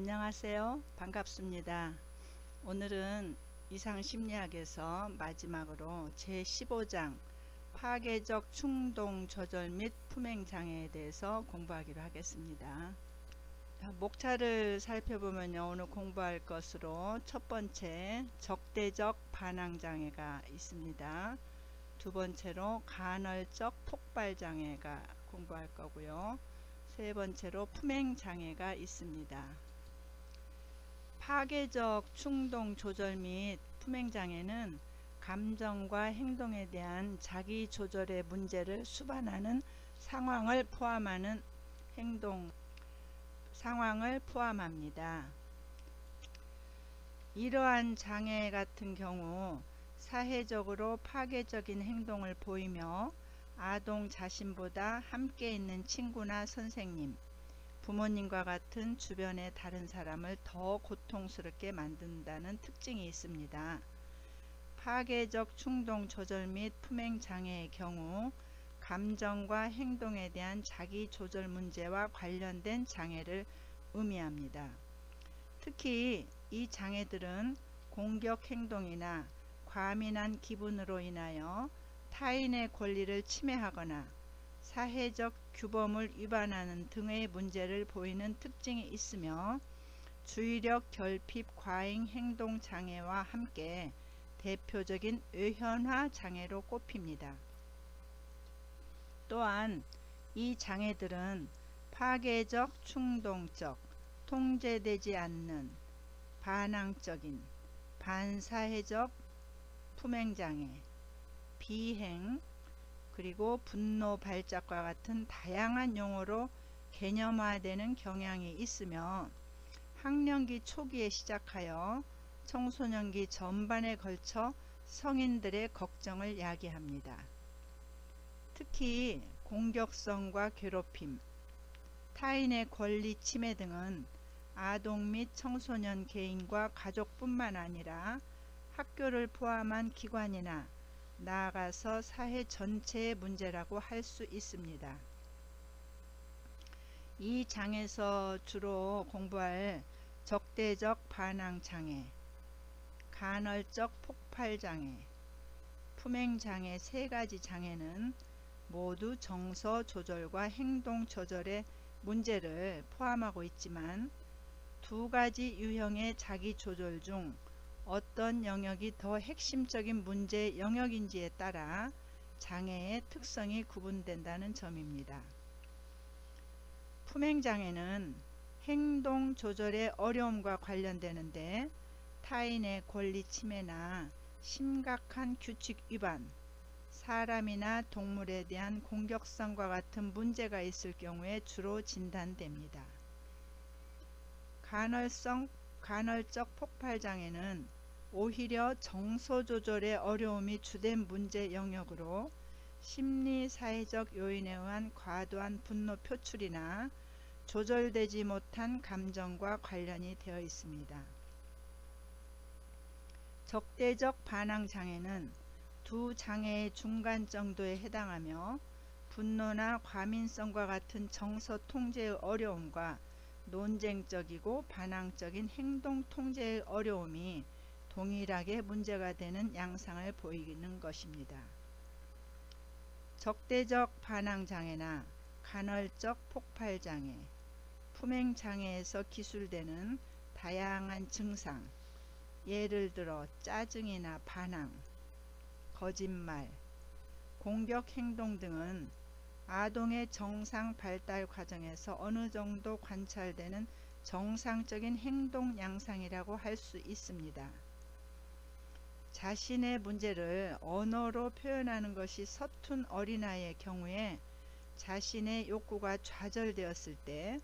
안녕하세요. 반갑습니다. 오늘은 이상심리학에서 마지막으로 제15장 파괴적 충동 조절 및 품행장애에 대해서 공부하기로 하겠습니다. 목차를 살펴보면요, 오늘 공부할 것으로 첫 번째 적대적 반항장애가 있습니다. 두 번째로 간헐적 폭발장애가 공부할 거고요. 세 번째로 품행장애가 있습니다. 파괴적 충동 조절 및 품행장애는 감정과 행동에 대한 자기 조절의 문제를 수반하는 상황을 포함합니다. 이러한 장애 같은 경우 사회적으로 파괴적인 행동을 보이며 아동 자신보다 함께 있는 친구나 선생님, 부모님과 같은 주변의 다른 사람을 더 고통스럽게 만든다는 특징이 있습니다. 파괴적 충동 조절 및 품행 장애의 경우 감정과 행동에 대한 자기 조절 문제와 관련된 장애를 의미합니다. 특히 이 장애들은 공격 행동이나 과민한 기분으로 인하여 타인의 권리를 침해하거나 사회적 규범을 위반하는 등의 문제를 보이는 특징이 있으며 주의력 결핍 과잉 행동 장애와 함께 대표적인 외현화 장애로 꼽힙니다. 또한 이 장애들은 파괴적 충동적, 통제되지 않는 반항적인, 반사회적 품행장애, 비행, 그리고 분노 발작과 같은 다양한 용어로 개념화되는 경향이 있으며 학령기 초기에 시작하여 청소년기 전반에 걸쳐 성인들의 걱정을 야기합니다. 특히 공격성과 괴롭힘, 타인의 권리 침해 등은 아동 및 청소년 개인과 가족뿐만 아니라 학교를 포함한 기관이나 나아가서 사회 전체의 문제라고 할 수 있습니다. 이 장에서 주로 공부할 적대적 반항장애, 간헐적 폭발장애, 품행장애 세 가지 장애는 모두 정서 조절과 행동 조절의 문제를 포함하고 있지만 두 가지 유형의 자기 조절 중 어떤 영역이 더 핵심적인 문제 영역인지에 따라 장애의 특성이 구분된다는 점입니다. 품행장애는 행동 조절의 어려움과 관련되는데 타인의 권리 침해나 심각한 규칙 위반, 사람이나 동물에 대한 공격성과 같은 문제가 있을 경우에 주로 진단됩니다. 간헐적 폭발장애는 오히려 정서 조절의 어려움이 주된 문제 영역으로 심리 사회적 요인에 의한 과도한 분노 표출이나 조절되지 못한 감정과 관련이 되어 있습니다. 적대적 반항 장애는 두 장애의 중간 정도에 해당하며 분노나 과민성과 같은 정서 통제의 어려움과 논쟁적이고 반항적인 행동 통제의 어려움이 동일하게 문제가 되는 양상을 보이는 것입니다. 적대적 반항장애나 간헐적 폭발장애, 품행장애에서 기술되는 다양한 증상, 예를 들어 짜증이나 반항, 거짓말, 공격 행동 등은 아동의 정상 발달 과정에서 어느 정도 관찰되는 정상적인 행동 양상이라고 할 수 있습니다. 자신의 문제를 언어로 표현하는 것이 서툰 어린아이의 경우에 자신의 욕구가 좌절되었을 때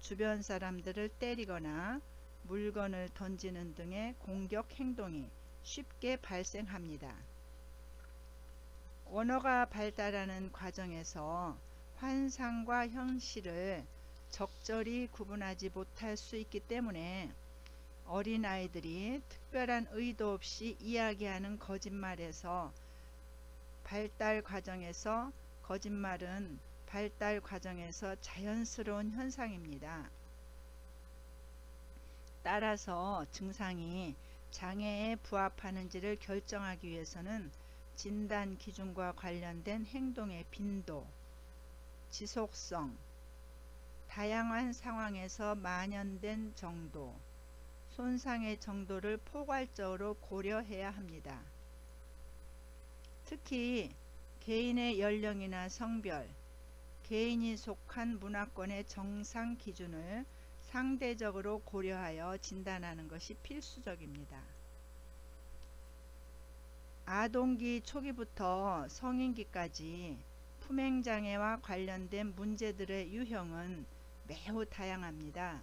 주변 사람들을 때리거나 물건을 던지는 등의 공격 행동이 쉽게 발생합니다. 언어가 발달하는 과정에서 환상과 현실을 적절히 구분하지 못할 수 있기 때문에 어린아이들이 특별한 의도 없이 이야기하는 거짓말은 발달 과정에서 자연스러운 현상입니다. 따라서 증상이 장애에 부합하는지를 결정하기 위해서는 진단 기준과 관련된 행동의 빈도, 지속성, 다양한 상황에서 만연된 정도, 손상의 정도를 포괄적으로 고려해야 합니다. 특히 개인의 연령이나 성별, 개인이 속한 문화권의 정상 기준을 상대적으로 고려하여 진단하는 것이 필수적입니다. 아동기 초기부터 성인기까지 품행장애와 관련된 문제들의 유형은 매우 다양합니다.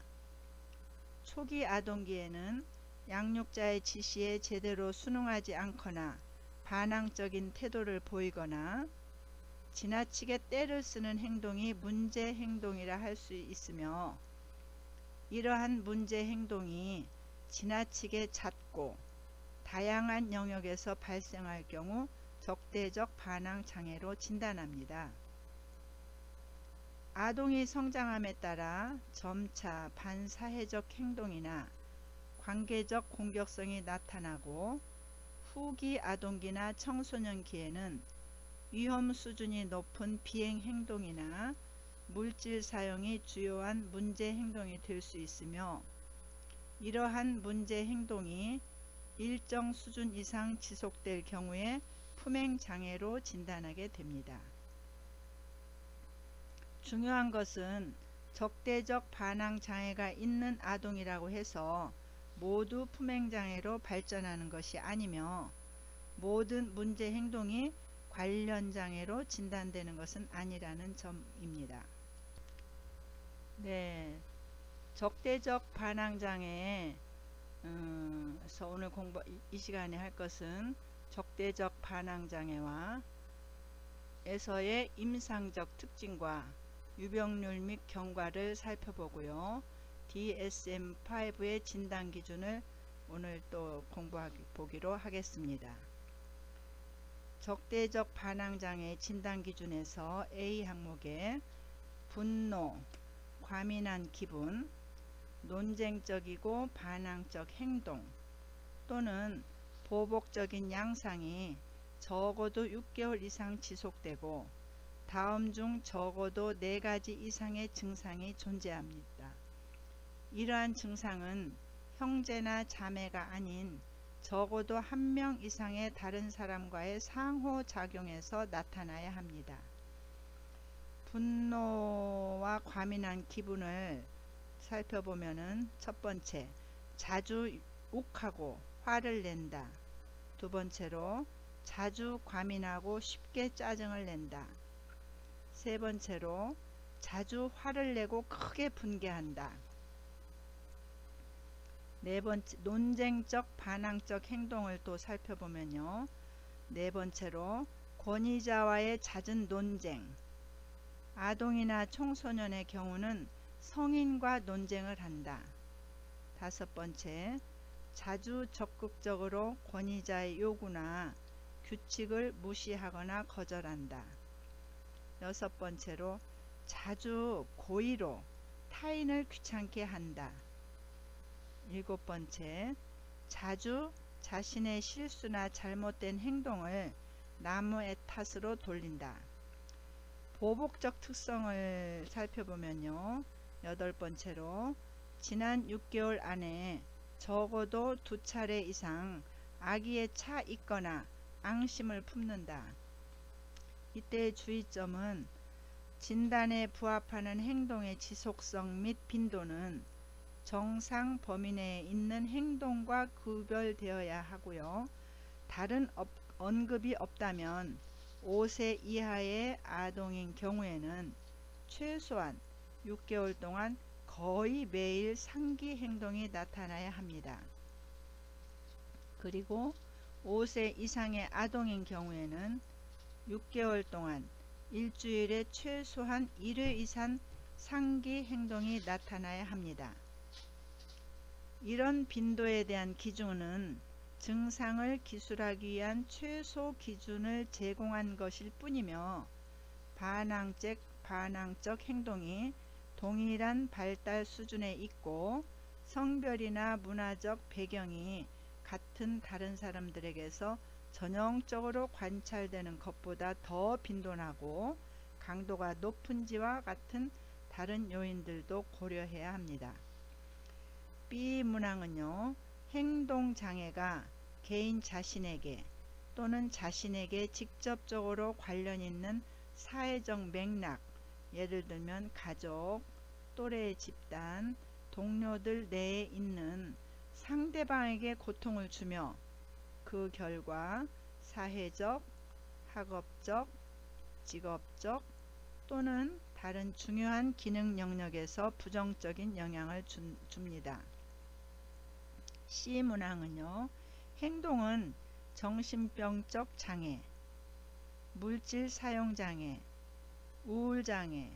초기 아동기에는 양육자의 지시에 제대로 순응하지 않거나 반항적인 태도를 보이거나 지나치게 떼를 쓰는 행동이 문제 행동이라 할 수 있으며, 이러한 문제 행동이 지나치게 잦고 다양한 영역에서 발생할 경우 적대적 반항 장애로 진단합니다. 아동이 성장함에 따라 점차 반사회적 행동이나 관계적 공격성이 나타나고, 후기 아동기나 청소년기에는 위험 수준이 높은 비행 행동이나 물질 사용이 주요한 문제 행동이 될 수 있으며, 이러한 문제 행동이 일정 수준 이상 지속될 경우에 품행장애로 진단하게 됩니다. 중요한 것은 적대적 반항장애가 있는 아동이라고 해서 모두 품행장애로 발전하는 것이 아니며, 모든 문제 행동이 관련장애로 진단되는 것은 아니라는 점입니다. 네, 적대적 반항장애에서 오늘 이 시간에 할 것은 적대적 반항장애와 에서의 임상적 특징과 유병률 및 경과를 살펴보고요. DSM-5의 진단 기준을 오늘 또 공부해보기로 하겠습니다. 적대적 반항장애 진단 기준에서 A 항목에 분노, 과민한 기분, 논쟁적이고 반항적 행동 또는 보복적인 양상이 적어도 6개월 이상 지속되고 다음 중 적어도 4가지 이상의 증상이 존재합니다. 이러한 증상은 형제나 자매가 아닌 적어도 1명 이상의 다른 사람과의 상호작용에서 나타나야 합니다. 분노와 과민한 기분을 살펴보면은 첫 번째, 자주 욱하고 화를 낸다. 두 번째로, 자주 과민하고 쉽게 짜증을 낸다. 세 번째로, 자주 화를 내고 크게 분개한다. 네 번째, 논쟁적 반항적 행동을 또 살펴보면요. 네 번째로, 권위자와의 잦은 논쟁. 아동이나 청소년의 경우는 성인과 논쟁을 한다. 다섯 번째, 자주 적극적으로 권위자의 요구나 규칙을 무시하거나 거절한다. 여섯 번째로, 자주 고의로 타인을 귀찮게 한다. 일곱 번째, 자주 자신의 실수나 잘못된 행동을 남의 탓으로 돌린다. 보복적 특성을 살펴보면요. 여덟 번째로, 지난 6개월 안에 적어도 2차례 이상 악의에 차 있거나 앙심을 품는다. 이때의 주의점은 진단에 부합하는 행동의 지속성 및 빈도는 정상 범위 내에 있는 행동과 구별되어야 하고요. 다른 언급이 없다면 5세 이하의 아동인 경우에는 최소한 6개월 동안 거의 매일 상기 행동이 나타나야 합니다. 그리고 5세 이상의 아동인 경우에는 6개월 동안 일주일에 최소한 1회 이상 상기 행동이 나타나야 합니다. 이런 빈도에 대한 기준은 증상을 기술하기 위한 최소 기준을 제공한 것일 뿐이며, 반항적 행동이 동일한 발달 수준에 있고 성별이나 문화적 배경이 같은 다른 사람들에게서 전형적으로 관찰되는 것보다 더 빈도나고 강도가 높은지와 같은 다른 요인들도 고려해야 합니다. 비문항은요, 행동장애가 개인 자신에게 또는 자신에게 직접적으로 관련 있는 사회적 맥락, 예를 들면 가족, 또래 집단, 동료들 내에 있는 상대방에게 고통을 주며 그 결과 사회적, 학업적, 직업적 또는 다른 중요한 기능 영역에서 부정적인 영향을 줍니다. C문항은요, 행동은 정신병적 장애, 물질 사용 장애, 우울장애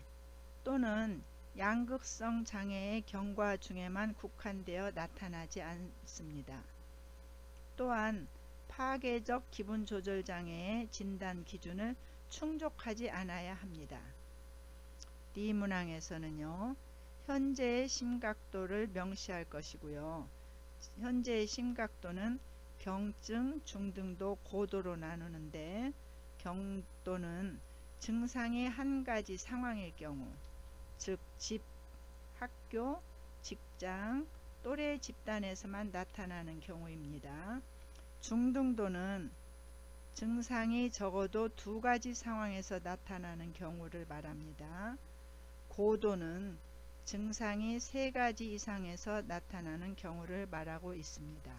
또는 양극성 장애의 경과 중에만 국한되어 나타나지 않습니다. 또한 파괴적 기분 조절 장애의 진단 기준을 충족하지 않아야 합니다. D문항에서는요, 현재의 심각도를 명시할 것이고요. 현재의 심각도는 경증, 중등도, 고도로 나누는데 경도는 증상이 한 가지 상황일 경우, 즉 집, 학교, 직장, 또래 집단에서만 나타나는 경우입니다. 중등도는 증상이 적어도 두 가지 상황에서 나타나는 경우를 말합니다. 고도는 증상이 세 가지 이상에서 나타나는 경우를 말하고 있습니다.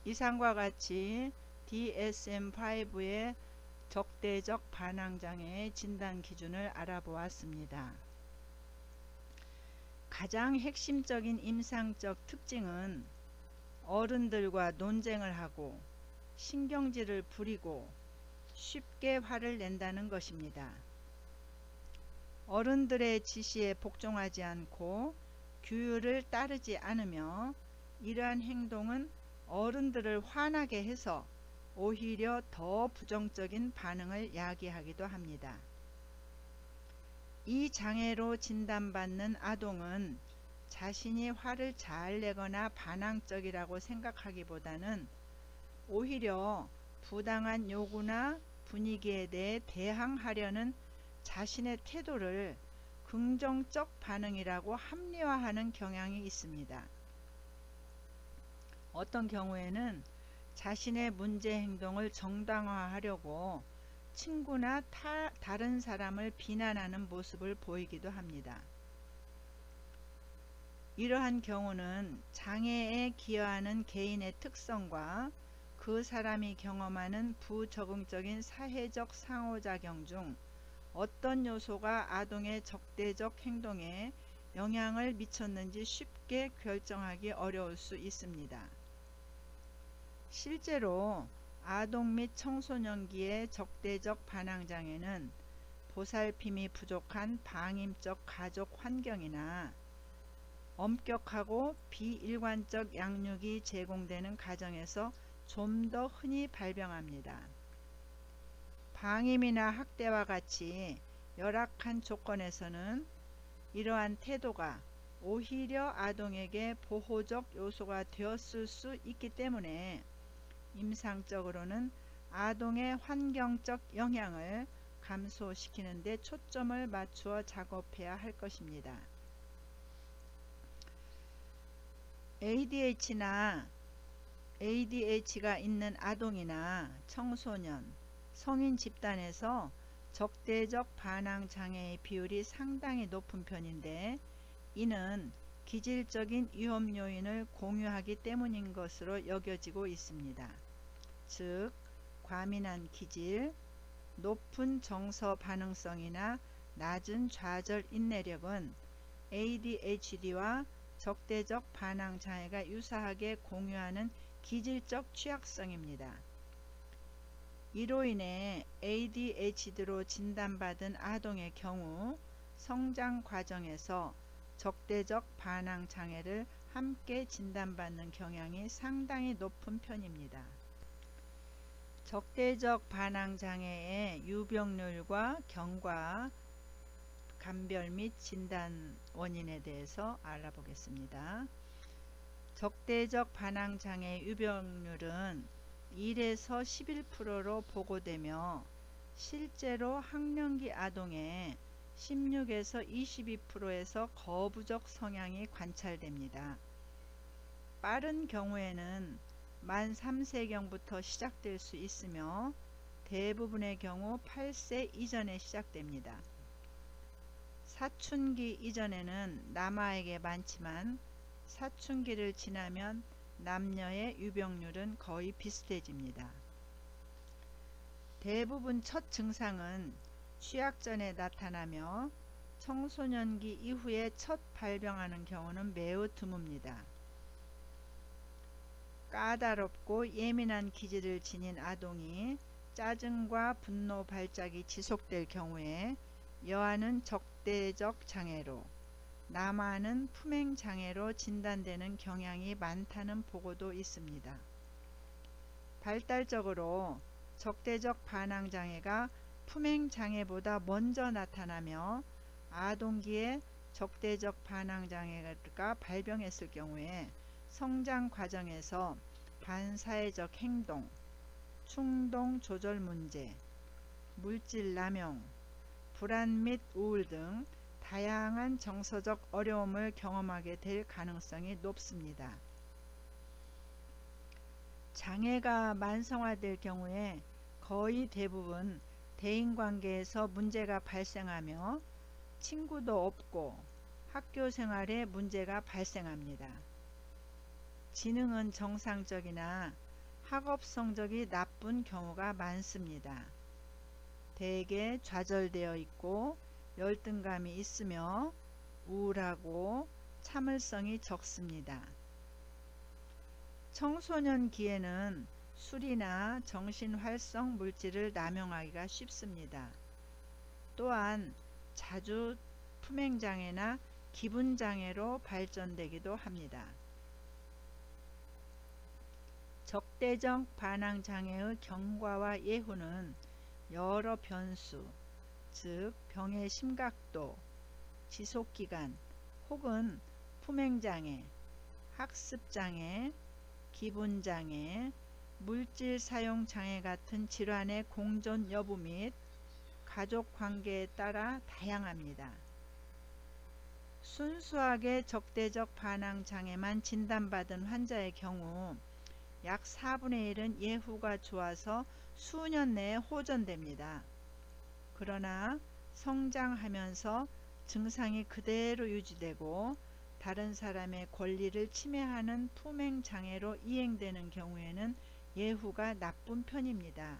이상과 같이 DSM-5의 적대적 반항장애의 진단 기준을 알아보았습니다. 가장 핵심적인 임상적 특징은 어른들과 논쟁을 하고 신경질을 부리고 쉽게 화를 낸다는 것입니다. 어른들의 지시에 복종하지 않고 규율을 따르지 않으며 이러한 행동은 어른들을 화나게 해서 오히려 더 부정적인 반응을 야기하기도 합니다. 이 장애로 진단받는 아동은 자신이 화를 잘 내거나 반항적이라고 생각하기보다는 오히려 부당한 요구나 분위기에 대해 대항하려는 자신의 태도를 긍정적 반응이라고 합리화하는 경향이 있습니다. 어떤 경우에는 자신의 문제 행동을 정당화하려고 친구나 다른 사람을 비난하는 모습을 보이기도 합니다. 이러한 경우는 장애에 기여하는 개인의 특성과 그 사람이 경험하는 부적응적인 사회적 상호작용 중 어떤 요소가 아동의 적대적 행동에 영향을 미쳤는지 쉽게 결정하기 어려울 수 있습니다. 실제로 아동 및 청소년기의 적대적 반항장애는 보살핌이 부족한 방임적 가족 환경이나 엄격하고 비일관적 양육이 제공되는 가정에서 좀 더 흔히 발병합니다. 방임이나 학대와 같이 열악한 조건에서는 이러한 태도가 오히려 아동에게 보호적 요소가 되었을 수 있기 때문에 임상적으로는 아동의 환경적 영향을 감소시키는 데 초점을 맞추어 작업해야 할 것입니다. ADH가 있는 아동이나 청소년, 성인 집단에서 적대적 반항 장애의 비율이 상당히 높은 편인데 이는 기질적인 위험 요인을 공유하기 때문인 것으로 여겨지고 있습니다. 즉, 과민한 기질, 높은 정서 반응성이나 낮은 좌절 인내력은 ADHD와 적대적 반항 장애가 유사하게 공유하는 기질적 취약성입니다. 이로 인해 ADHD로 진단받은 아동의 경우 성장 과정에서 적대적 반항 장애를 함께 진단받는 경향이 상당히 높은 편입니다. 적대적 반항 장애의 유병률과 경과, 감별 및 진단 원인에 대해서 알아보겠습니다. 적대적 반항장애 유병률은 1에서 11%로 보고되며 실제로 학령기 아동의 16에서 22%에서 거부적 성향이 관찰됩니다. 빠른 경우에는 만 3세경부터 시작될 수 있으며 대부분의 경우 8세 이전에 시작됩니다. 사춘기 이전에는 남아에게 많지만 사춘기를 지나면 남녀의 유병률은 거의 비슷해집니다. 대부분 첫 증상은 취약 전에 나타나며 청소년기 이후에 첫 발병하는 경우는 매우 드뭅니다. 까다롭고 예민한 기질을 지닌 아동이 짜증과 분노 발작이 지속될 경우에 여아는 적대적 장애로, 남아는 품행 장애로 진단되는 경향이 많다는 보고도 있습니다. 발달적으로 적대적 반항 장애가 품행 장애보다 먼저 나타나며 아동기에 적대적 반항 장애가 발병했을 경우에 성장 과정에서 반사회적 행동, 충동 조절 문제, 물질 남용, 불안 및 우울 등 다양한 정서적 어려움을 경험하게 될 가능성이 높습니다. 장애가 만성화될 경우에 거의 대부분 대인관계에서 문제가 발생하며 친구도 없고 학교 생활에 문제가 발생합니다. 지능은 정상적이나 학업 성적이 나쁜 경우가 많습니다. 대개 좌절되어 있고 열등감이 있으며 우울하고 참을성이 적습니다. 청소년기에는 술이나 정신활성 물질을 남용하기가 쉽습니다. 또한 자주 품행장애나 기분장애로 발전되기도 합니다. 적대적 반항장애의 경과와 예후는 여러 변수, 즉 병의 심각도, 지속기간 혹은 품행장애, 학습장애, 기분장애, 물질 사용 장애 같은 질환의 공존 여부 및 가족관계에 따라 다양합니다. 순수하게 적대적 반항 장애만 진단받은 환자의 경우 약 4분의 1은 예후가 좋아서 수년 내에 호전됩니다. 그러나 성장하면서 증상이 그대로 유지되고 다른 사람의 권리를 침해하는 품행장애로 이행되는 경우에는 예후가 나쁜 편입니다.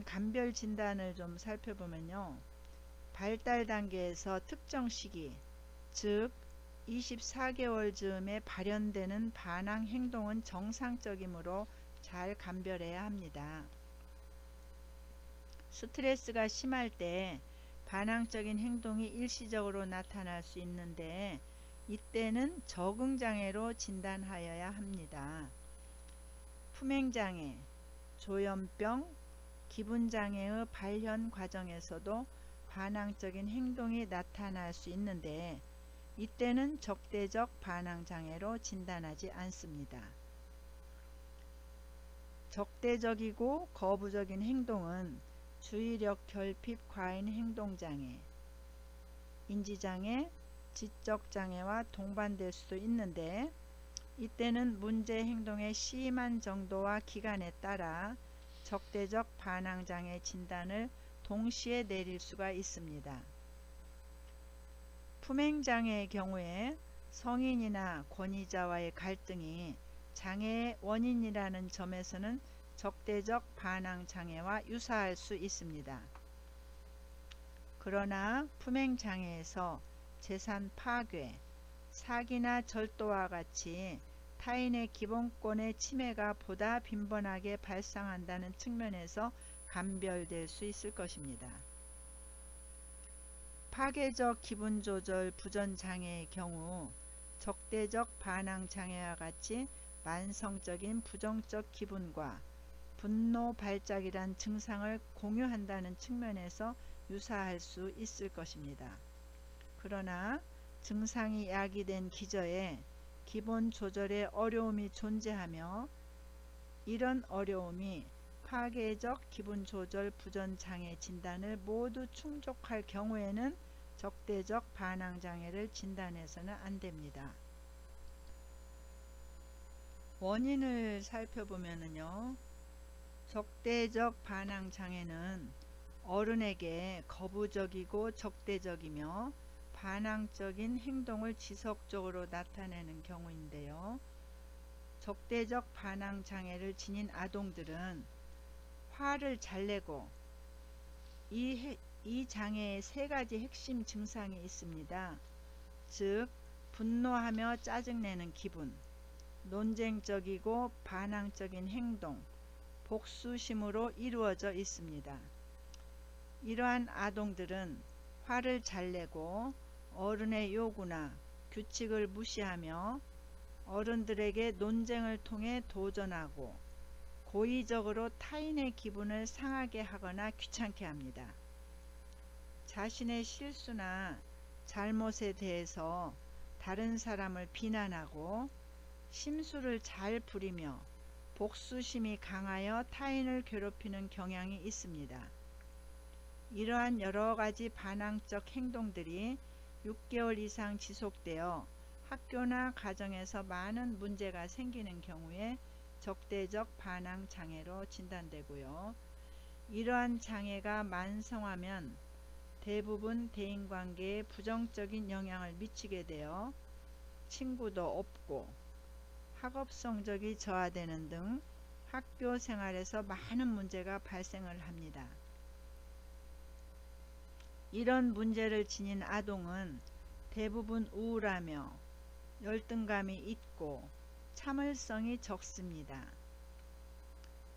감별 진단을 좀 살펴보면요. 발달 단계에서 특정 시기, 즉 24개월 즈음에 발현되는 반항 행동은 정상적이므로 잘 감별해야 합니다. 스트레스가 심할 때 반항적인 행동이 일시적으로 나타날 수 있는데 이때는 적응장애로 진단하여야 합니다. 품행장애, 조현병, 기분장애의 발현 과정에서도 반항적인 행동이 나타날 수 있는데 이때는 적대적 반항장애로 진단하지 않습니다. 적대적이고 거부적인 행동은 주의력 결핍 과잉 행동장애, 인지장애, 지적장애와 동반될 수도 있는데 이때는 문제 행동의 심한 정도와 기간에 따라 적대적 반항장애 진단을 동시에 내릴 수가 있습니다. 품행장애의 경우에 성인이나 권위자와의 갈등이 장애의 원인이라는 점에서는 적대적 반항장애와 유사할 수 있습니다. 그러나 품행장애에서 재산 파괴, 사기나 절도와 같이 타인의 기본권의 침해가 보다 빈번하게 발생한다는 측면에서 감별될 수 있을 것입니다. 파괴적 기분조절 부전장애의 경우 적대적 반항장애와 같이 만성적인 부정적 기분과 분노 발작이란 증상을 공유한다는 측면에서 유사할 수 있을 것입니다. 그러나 증상이 야기된 기저에 기본 조절에 어려움이 존재하며 이런 어려움이 파괴적 기분 조절 부전 장애 진단을 모두 충족할 경우에는 적대적 반항 장애를 진단해서는 안 됩니다. 원인을 살펴보면요. 적대적 반항 장애는 어른에게 거부적이고 적대적이며 반항적인 행동을 지속적으로 나타내는 경우인데요. 적대적 반항 장애를 지닌 아동들은 화를 잘 내고 이 장애의 세 가지 핵심 증상이 있습니다. 즉, 분노하며 짜증내는 기분, 논쟁적이고 반항적인 행동, 복수심으로 이루어져 있습니다. 이러한 아동들은 화를 잘 내고 어른의 요구나 규칙을 무시하며 어른들에게 논쟁을 통해 도전하고 고의적으로 타인의 기분을 상하게 하거나 귀찮게 합니다. 자신의 실수나 잘못에 대해서 다른 사람을 비난하고 심술을 잘 부리며 복수심이 강하여 타인을 괴롭히는 경향이 있습니다. 이러한 여러가지 반항적 행동들이 6개월 이상 지속되어 학교나 가정에서 많은 문제가 생기는 경우에 적대적 반항 장애로 진단되고요. 이러한 장애가 만성화면 대부분 대인관계에 부정적인 영향을 미치게 되어 친구도 없고 학업 성적이 저하되는 등 학교 생활에서 많은 문제가 발생을 합니다. 이런 문제를 지닌 아동은 대부분 우울하며 열등감이 있고 참을성이 적습니다.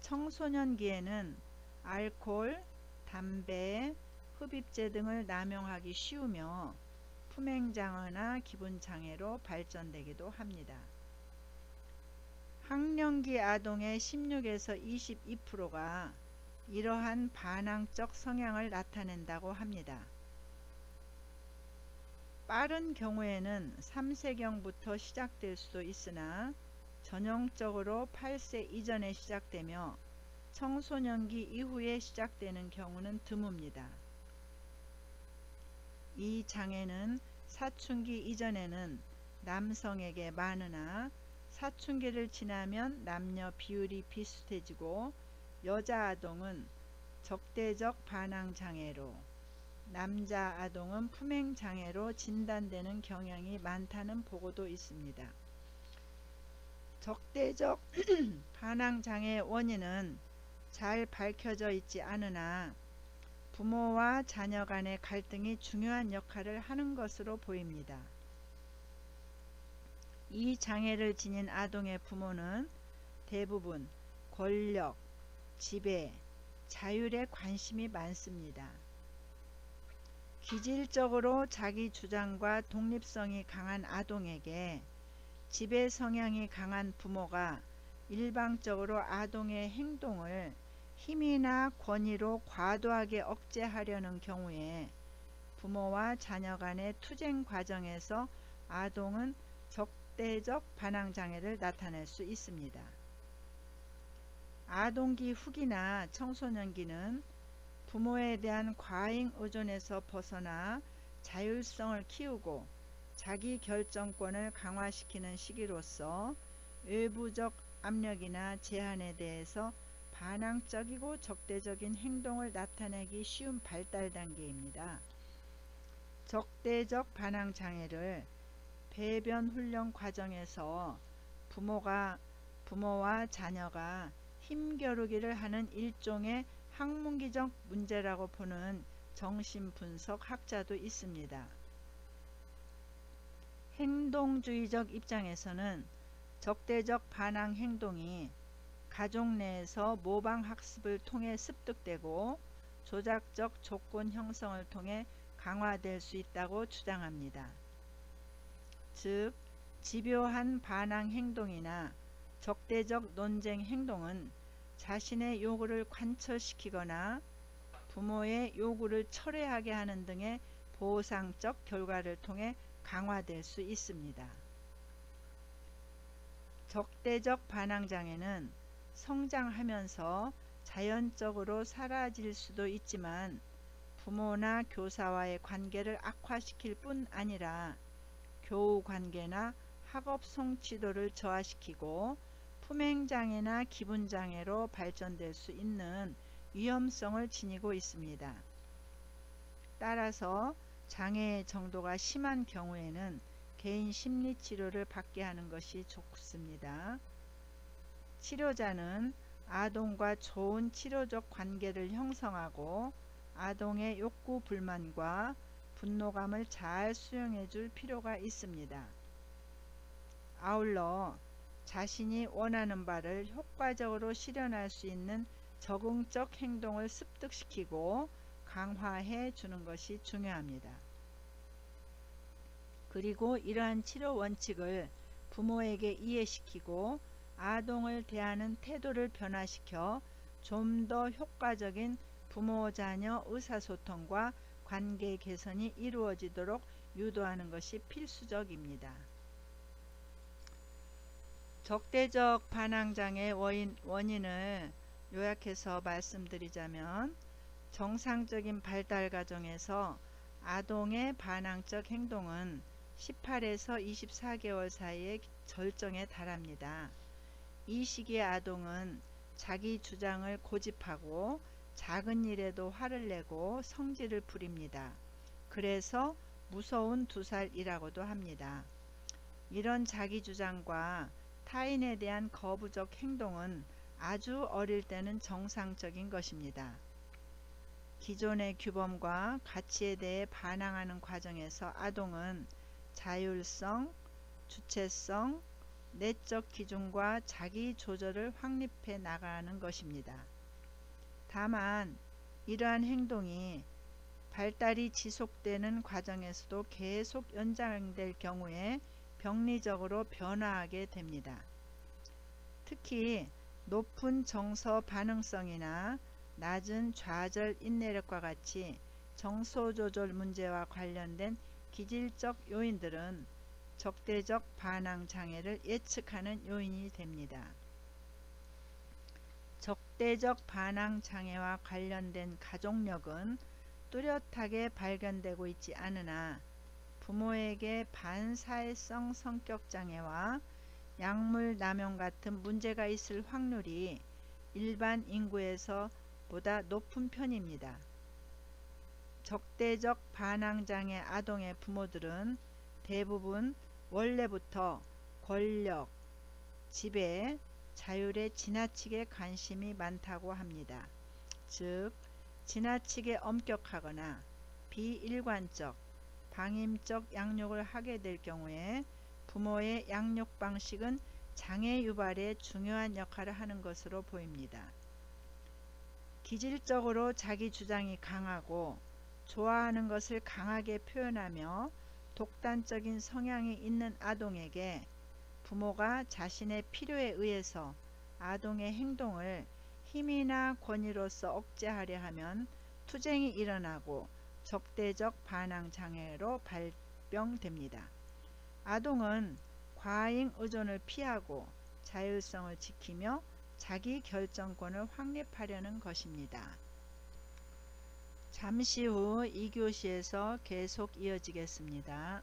청소년기에는 알코올, 담배, 흡입제 등을 남용하기 쉬우며 품행장애나 기분장애로 발전되기도 합니다. 학령기 아동의 16에서 22%가 이러한 반항적 성향을 나타낸다고 합니다. 빠른 경우에는 3세경부터 시작될 수도 있으나 전형적으로 8세 이전에 시작되며 청소년기 이후에 시작되는 경우는 드뭅니다. 이 장애는 사춘기 이전에는 남성에게 많으나 사춘기를 지나면 남녀 비율이 비슷해지고 여자 아동은 적대적 반항 장애로 남자 아동은 품행 장애로 진단되는 경향이 많다는 보고도 있습니다. 적대적 반항 장애의 원인은 잘 밝혀져 있지 않으나 부모와 자녀 간의 갈등이 중요한 역할을 하는 것으로 보입니다. 이 장애를 지닌 아동의 부모는 대부분 권력, 지배, 자율에 관심이 많습니다. 기질적으로 자기 주장과 독립성이 강한 아동에게 지배 성향이 강한 부모가 일방적으로 아동의 행동을 힘이나 권위로 과도하게 억제하려는 경우에 부모와 자녀 간의 투쟁 과정에서 아동은 적대적 반항 장애를 나타낼 수 있습니다. 아동기 후기나 청소년기는 부모에 대한 과잉 의존에서 벗어나 자율성을 키우고 자기 결정권을 강화시키는 시기로서 외부적 압력이나 제한에 대해서 반항적이고 적대적인 행동을 나타내기 쉬운 발달 단계입니다. 적대적 반항 장애를 배변 훈련 과정에서 부모와 자녀가 힘겨루기를 하는 일종의 학문기적 문제라고 보는 정신분석 학자도 있습니다. 행동주의적 입장에서는 적대적 반항 행동이 가족 내에서 모방학습을 통해 습득되고 조작적 조건 형성을 통해 강화될 수 있다고 주장합니다. 즉, 집요한 반항 행동이나 적대적 논쟁 행동은 자신의 요구를 관철시키거나 부모의 요구를 철회하게 하는 등의 보상적 결과를 통해 강화될 수 있습니다. 적대적 반항장애는 성장하면서 자연적으로 사라질 수도 있지만 부모나 교사와의 관계를 악화시킬 뿐 아니라 교우 관계나 학업 성취도를 저하시키고 품행장애나 기분장애로 발전될 수 있는 위험성을 지니고 있습니다. 따라서 장애의 정도가 심한 경우에는 개인 심리치료를 받게 하는 것이 좋습니다. 치료자는 아동과 좋은 치료적 관계를 형성하고 아동의 욕구 불만과 분노감을 잘 수용해 줄 필요가 있습니다. 아울러 자신이 원하는 바를 효과적으로 실현할 수 있는 적응적 행동을 습득시키고 강화해 주는 것이 중요합니다. 그리고 이러한 치료 원칙을 부모에게 이해시키고 아동을 대하는 태도를 변화시켜 좀 더 효과적인 부모-자녀 의사소통과 관계 개선이 이루어지도록 유도하는 것이 필수적입니다. 적대적 반항장애의 원인을 요약해서 말씀드리자면 정상적인 발달 과정에서 아동의 반항적 행동은 18에서 24개월 사이에 절정에 달합니다. 이 시기의 아동은 자기 주장을 고집하고 작은 일에도 화를 내고 성질을 부립니다. 그래서 무서운 2살이라고도 합니다. 이런 자기 주장과 타인에 대한 거부적 행동은 아주 어릴 때는 정상적인 것입니다. 기존의 규범과 가치에 대해 반항하는 과정에서 아동은 자율성, 주체성, 내적 기준과 자기 조절을 확립해 나가는 것입니다. 다만 이러한 행동이 발달이 지속되는 과정에서도 계속 연장될 경우에 병리적으로 변화하게 됩니다. 특히 높은 정서 반응성이나 낮은 좌절 인내력과 같이 정서 조절 문제와 관련된 기질적 요인들은 적대적 반항 장애를 예측하는 요인이 됩니다. 적대적 반항 장애와 관련된 가족력은 뚜렷하게 발견되고 있지 않으나 부모에게 반사회성 성격 장애와 약물 남용 같은 문제가 있을 확률이 일반 인구에서 보다 높은 편입니다. 적대적 반항 장애 아동의 부모들은 대부분 원래부터 권력, 지배, 자율에 지나치게 관심이 많다고 합니다. 즉, 지나치게 엄격하거나 비일관적, 방임적 양육을 하게 될 경우에 부모의 양육 방식은 장애 유발에 중요한 역할을 하는 것으로 보입니다. 기질적으로 자기 주장이 강하고 좋아하는 것을 강하게 표현하며 독단적인 성향이 있는 아동에게 부모가 자신의 필요에 의해서 아동의 행동을 힘이나 권위로서 억제하려 하면 투쟁이 일어나고 적대적 반항 장애로 발병됩니다. 아동은 과잉 의존을 피하고 자율성을 지키며 자기 결정권을 확립하려는 것입니다. 잠시 후 2교시에서 계속 이어지겠습니다.